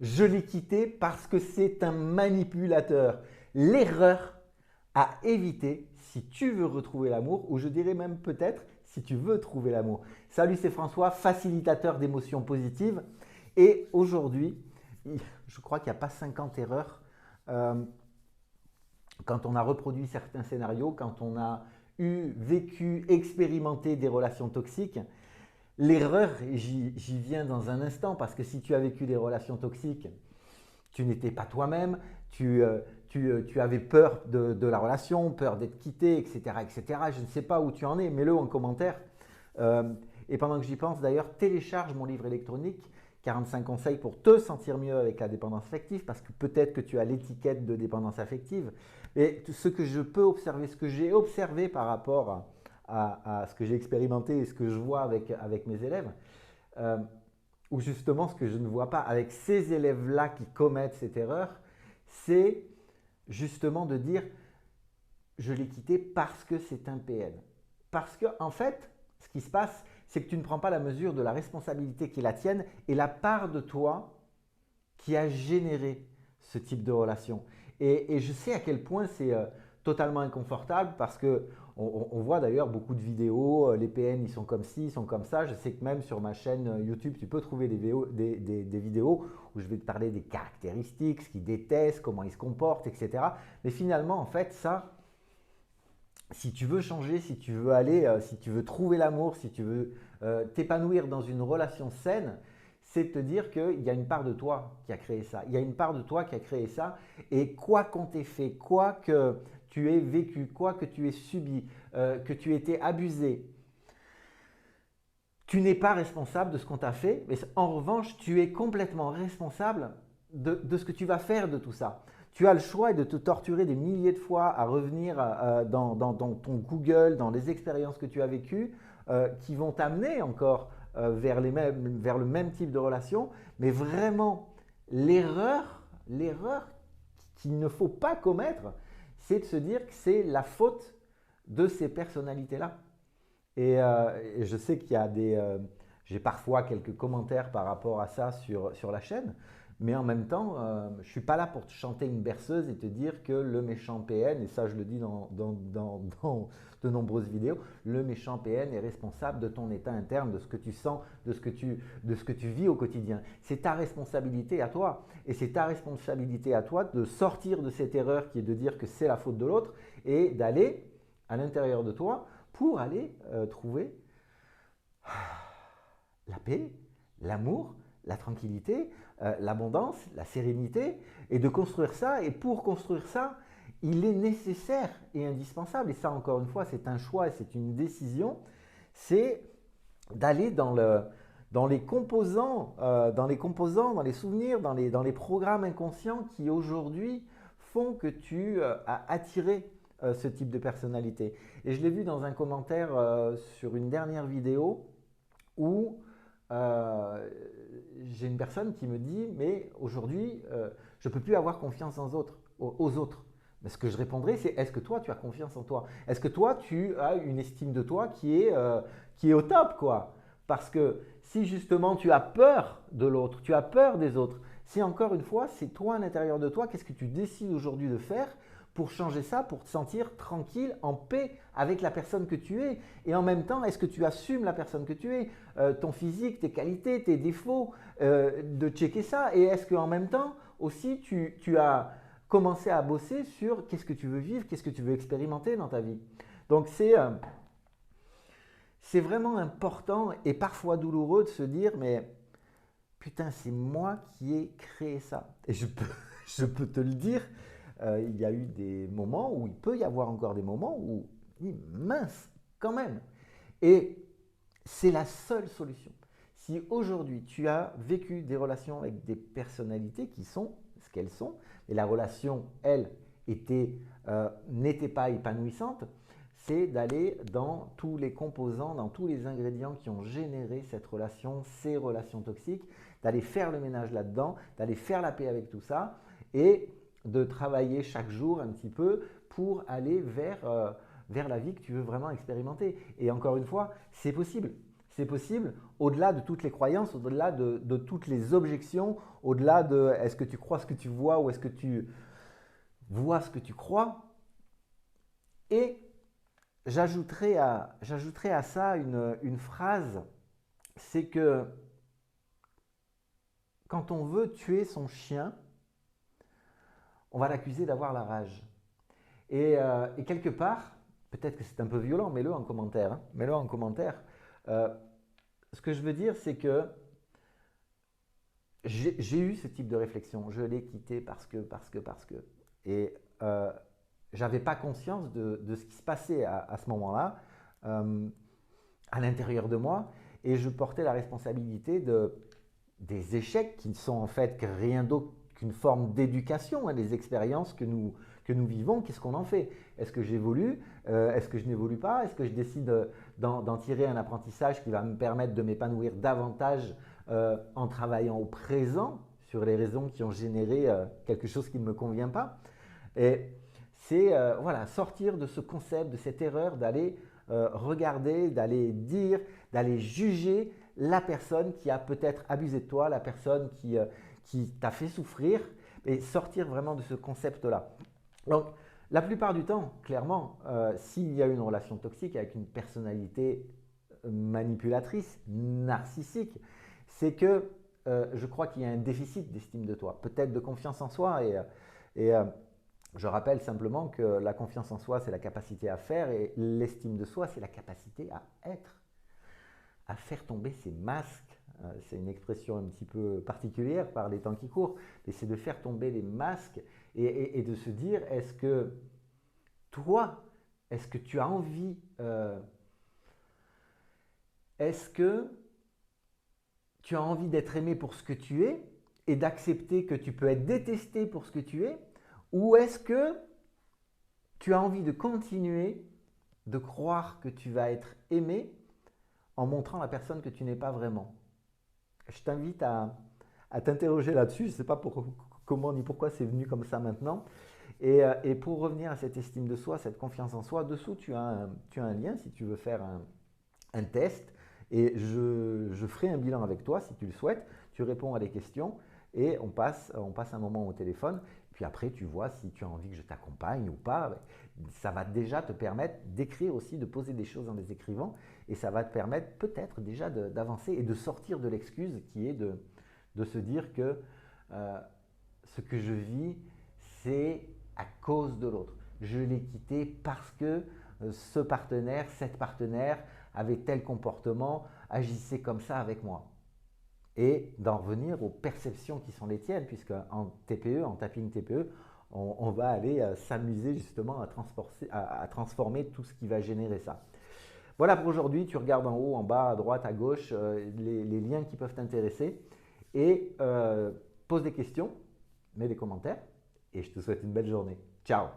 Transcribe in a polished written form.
Je l'ai quitté parce que c'est un manipulateur. L'erreur à éviter si tu veux retrouver l'amour, ou je dirais même peut-être si tu veux trouver l'amour. Salut, c'est François, facilitateur d'émotions positives. Et aujourd'hui, je crois qu'il n'y a pas 50 erreurs euh, quand on a reproduit certains scénarios, quand on a vécu, expérimenté des relations toxiques. L'erreur, j'y viens dans un instant, parce que si tu as vécu des relations toxiques, tu n'étais pas toi-même, tu avais peur de la relation, peur d'être quitté, etc., etc. Je ne sais pas où tu en es, mets-le en commentaire. Euh, et pendant que j'y pense, d'ailleurs, télécharge mon livre électronique 45 conseils pour te sentir mieux avec la dépendance affective, parce que peut-être que tu as l'étiquette de dépendance affective. Et ce que je peux observer, ce que j'ai observé par rapport à ce que j'ai expérimenté et ce que je vois avec mes élèves, euh, ou justement ce que je ne vois pas avec ces élèves-là qui commettent cette erreur, c'est justement de dire je l'ai quitté parce que c'est un PN. Parce que en fait, ce qui se passe, c'est que tu ne prends pas la mesure de la responsabilité qui est la tienne et la part de toi qui a généré ce type de relation. Et je sais à quel point c'est totalement inconfortable, parce que on voit d'ailleurs beaucoup de vidéos, les PN ils sont comme ci, ils sont comme ça. Je sais que même sur ma chaîne YouTube, tu peux trouver des vidéos où je vais te parler des caractéristiques, ce qu'ils détestent, comment ils se comportent, etc. Mais finalement, en fait, ça, si tu veux changer, si tu veux aller, si tu veux trouver l'amour, si tu veux t'épanouir dans une relation saine, c'est de te dire qu'il y a une part de toi qui a créé ça. Il y a une part de toi qui a créé ça. Et quoi qu'on t'ait fait, quoi que tu aies vécu, quoi que tu aies subi, que tu aies été abusé, tu n'es pas responsable de ce qu'on t'a fait. Mais en revanche, tu es complètement responsable de ce que tu vas faire de tout ça. Tu as le choix de te torturer des milliers de fois à revenir dans ton Google, dans les expériences que tu as vécues, qui vont t'amener encore vers le même type de relation. Mais vraiment, l'erreur qu'il ne faut pas commettre, c'est de se dire que c'est la faute de ces personnalités-là. Et je sais qu'il y a j'ai parfois quelques commentaires par rapport à ça sur la chaîne, mais en même temps, je ne suis pas là pour te chanter une berceuse et te dire que le méchant PN, et ça je le dis dans de nombreuses vidéos, le méchant PN est responsable de ton état interne, de ce que tu sens, de ce que tu vis au quotidien. C'est ta responsabilité à toi. Et c'est ta responsabilité à toi de sortir de cette erreur qui est de dire que c'est la faute de l'autre et d'aller à l'intérieur de toi pour aller trouver la paix, l'amour, la tranquillité, l'abondance, la sérénité, et de construire ça. Et pour construire ça, il est nécessaire et indispensable, et ça encore une fois c'est un choix et c'est une décision, c'est d'aller dans les composants, dans les souvenirs, dans les programmes inconscients qui aujourd'hui font que tu as attiré ce type de personnalité. Et je l'ai vu dans un commentaire sur une dernière vidéo où euh, j'ai une personne qui me dit mais aujourd'hui je ne peux plus avoir confiance aux autres. Mais ce que je répondrai, c'est est-ce que toi tu as confiance en toi? Est-ce que toi tu as une estime de toi qui est au top, quoi? Parce que si justement tu as peur de l'autre, tu as peur des autres, c'est encore une fois, c'est toi à l'intérieur de toi, qu'est-ce que tu décides aujourd'hui de faire pour changer ça, pour te sentir tranquille, en paix avec la personne que tu es. Et en même temps, est-ce que tu assumes la personne que tu es, ton physique, tes qualités, tes défauts, de checker ça. Et est-ce qu'en même temps aussi tu as commencé à bosser sur qu'est-ce que tu veux vivre, qu'est-ce que tu veux expérimenter dans ta vie. Donc c'est vraiment important et parfois douloureux de se dire mais putain, c'est moi qui ai créé ça. Et je peux te le dire, il y a eu des moments où il peut y avoir encore des moments où, mince, quand même. Et c'est la seule solution. Si aujourd'hui tu as vécu des relations avec des personnalités qui sont ce qu'elles sont, et la relation, elle, n'était pas épanouissante, c'est d'aller dans tous les composants, dans tous les ingrédients qui ont généré cette relation, ces relations toxiques, d'aller faire le ménage là-dedans, d'aller faire la paix avec tout ça et de travailler chaque jour un petit peu pour aller vers la vie que tu veux vraiment expérimenter. Et encore une fois, c'est possible. C'est possible au-delà de toutes les croyances, au-delà de toutes les objections, au-delà de est-ce que tu crois ce que tu vois ou est-ce que tu vois ce que tu crois. Et j'ajouterai à ça une phrase, c'est que quand on veut tuer son chien, on va l'accuser d'avoir la rage. Et quelque part, peut-être que c'est un peu violent, mets-le en commentaire. Hein, mets-le en commentaire. Ce que je veux dire, c'est que j'ai eu ce type de réflexion. Je l'ai quitté parce que. Et j'avais pas conscience de ce qui se passait à ce moment-là, à l'intérieur de moi. Et je portais la responsabilité des échecs qui ne sont en fait que rien d'autre qu'une forme d'éducation, hein, des expériences que nous vivons. Qu'est-ce qu'on en fait? Est-ce que j'évolue? Est-ce que je n'évolue pas? Est-ce que je décide d'en tirer un apprentissage qui va me permettre de m'épanouir davantage en travaillant au présent sur les raisons qui ont généré quelque chose qui ne me convient pas? Et c'est voilà, sortir de ce concept, de cette erreur d'aller regarder, d'aller dire, d'aller juger la personne qui a peut-être abusé de toi, la personne qui t'a fait souffrir, et sortir vraiment de ce concept-là. Donc, la plupart du temps, clairement, s'il y a une relation toxique avec une personnalité manipulatrice, narcissique, c'est que je crois qu'il y a un déficit d'estime de toi, peut-être de confiance en soi. Et je rappelle simplement que la confiance en soi, c'est la capacité à faire, et l'estime de soi, c'est la capacité à être, à faire tomber ses masques. C'est une expression un petit peu particulière par les temps qui courent, mais c'est de faire tomber les masques et de se dire, est-ce que toi, est-ce que tu as envie, est-ce que tu as envie d'être aimé pour ce que tu es et d'accepter que tu peux être détesté pour ce que tu es, ou est-ce que tu as envie de continuer de croire que tu vas être aimé en montrant la personne que tu n'es pas vraiment? Je t'invite à t'interroger là-dessus. Je ne sais pas comment ni pourquoi c'est venu comme ça maintenant. Et pour revenir à cette estime de soi, cette confiance en soi, dessous, tu as un lien si tu veux faire un test. Et je ferai un bilan avec toi si tu le souhaites. Tu réponds à des questions et on passe un moment au téléphone. Puis après, tu vois si tu as envie que je t'accompagne ou pas. Ça va déjà te permettre d'écrire aussi, de poser des choses en les écrivant. Et ça va te permettre peut-être déjà d'avancer et de sortir de l'excuse qui est de se dire que ce que je vis, c'est à cause de l'autre. Je l'ai quitté parce que ce partenaire, cette partenaire avait tel comportement, agissait comme ça avec moi. Et d'en revenir aux perceptions qui sont les tiennes, puisque en TPE, en tapping TPE, on va aller s'amuser justement à transformer tout ce qui va générer ça. Voilà pour aujourd'hui, tu regardes en haut, en bas, à droite, à gauche, les liens qui peuvent t'intéresser et pose des questions, mets des commentaires et je te souhaite une belle journée. Ciao!